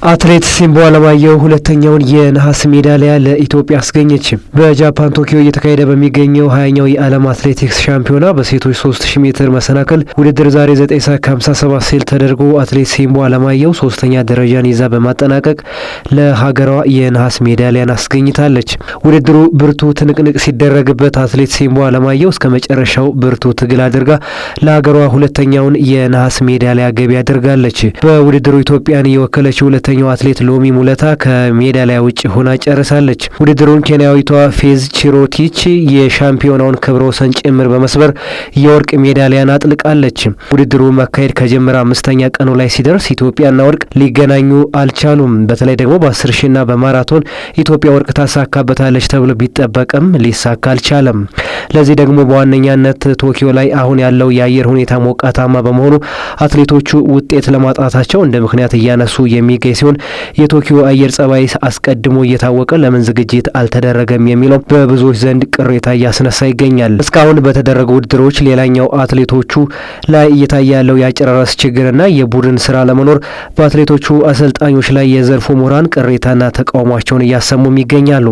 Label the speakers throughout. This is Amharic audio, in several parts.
Speaker 1: አትሌት ሲምቦ አለማየሁ ሁለተኛውን የነሐስ ሜዳሊያ ለኢትዮጵያ አስገኘች። በጃፓን ቶኪዮ እየተካሄደ በሚገኘው 20ኛው የዓለም አትሌቲክስ ሻምፒዮና በሴቶች 3000 ሜትር መሰናክል ውድድር ዛሬ 9 ሰዓት ከ57 ሲል ተደርጎ አትሌት ሲምቦ አለማየሁ ሶስተኛ ደረጃን ይዛ በማጠናቀቅ ለሀገሯ የነሐስ ሜዳሊያን አስገኝታለች። ውድድሩ ብርቱ ትንቅንቅ ሲደረግበት አትሌት ሲምቦ አለማየሁ እስከ መጨረሻው ብርቱ ትግል አድርጋ ለሀገሯ ሁለተኛውን የነሐስ ሜዳሊያ ገቢ አድርጋለች። በውድድሩ ኢትዮጵያን የወከለችው ሁለተኛው አትሌት ሎሚ ሙለታ ከሜዳሊያ ውጭ ሆና ጨርሳለች። ውድድሩን ኬንያዊቷ ፌዝ ቺሮቲች የሻምፒዮናውን ክብረ ወሰን ጭምር በመስበር የወርቅ ሜዳሊያን አጥልቃለች። ውድድሩ መካሄድ ከጀመረ 5ኛ ቀኑ ላይ ሲደርስ ኢትዮጵያና ወርቅ ሊገናኙ አልቻሉም። በተለይ ደግሞ በ10 ሺና በማራቶን ኢትዮጵያ ወርቅ ታሳካበታለች ተብሎ ቢጠበቅም ሊሳካ አልቻለም። ለዚህ ደግሞ በዋነኛነት ቶኪዮ ላይ አሁን ያለው የአየር ሁኔታ ሞቃታማ በመሆኑ አትሌቶቹ ውጤት ለማጣታቸው እንደ ምክንያት እያነሱ የሚገኝ ሲሆን የቶኪዮ አየር ጸባይ አስቀድሞ እየታወቀ ለምን ዝግጅት አልተደረገም የሚለው በብዙዎች ዘንድ ቅሬታ እያስነሳ ይገኛል። እስካሁን በተደረጉ ውድድሮች ሌላኛው አትሌቶቹ ላይ እየታየ ያለው የአጨራረስ ችግርና የቡድን ስራ ለመኖር በአትሌቶቹ አሰልጣኞች ላይ የዘርፉ ምሁራን ቅሬታና ተቃውሟቸውን እያሰሙም ይገኛሉ።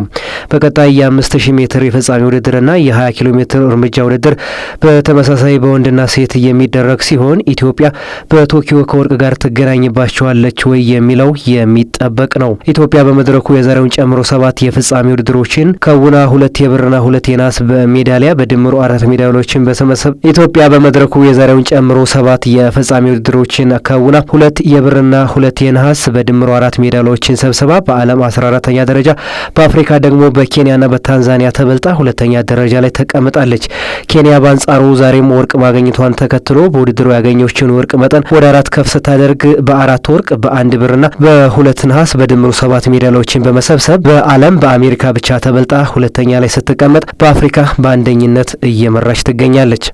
Speaker 1: በቀጣይ የ5000 ሜትር የፍጻሜ ውድድርና የ20 ኪሎ ሜትር እርምጃ ውድድር በተመሳሳይ በወንድና ሴት የሚደረግ ሲሆን ኢትዮጵያ በቶኪዮ ከወርቅ ጋር ትገናኝባቸዋለች ወይ የሚለው የሚጠበቅ ነው። ኢትዮጵያ በመድረኩ የዛሬውን ጨምሮ 7 የፍጻሜ ውድድሮችን ከውና 2 የብርና 2 የናስ ሜዳሊያ በድምሩ 4 ሜዳሊያዎችን በመሰብሰብ ኢትዮጵያ በመድረኩ የዛሬውን ጨምሮ 7 የፍጻሜ ውድድሮችን ከውና 2 የብርና 2 የነሐስ በድምሩ 4 ሜዳሊያዎችን ሰብስባ በዓለም 14ኛ ደረጃ በአፍሪካ ደግሞ በኬንያና በታንዛኒያ ተበልጣ 2ኛ ደረጃ ላይ ተቀምጣለች። ኬንያ በአንጻሩ ዛሬም ወርቅ ማግኘቷን ተከትሎ በውድድሩ ያገኘችውን ወርቅ መጠን ወደ 4 ከፍ ስታደርግ በ4 ወርቅ በ1 ብርና በ2 ነሐስ በድምሩ 7 ሜዳሊያዎችን በመሰብሰብ በዓለም በአሜሪካ ብቻ ተበልጣ 2ኛ ላይ ስትቀመጥ በአፍሪካ በአንደኝነት እየመራች ትገኛለች።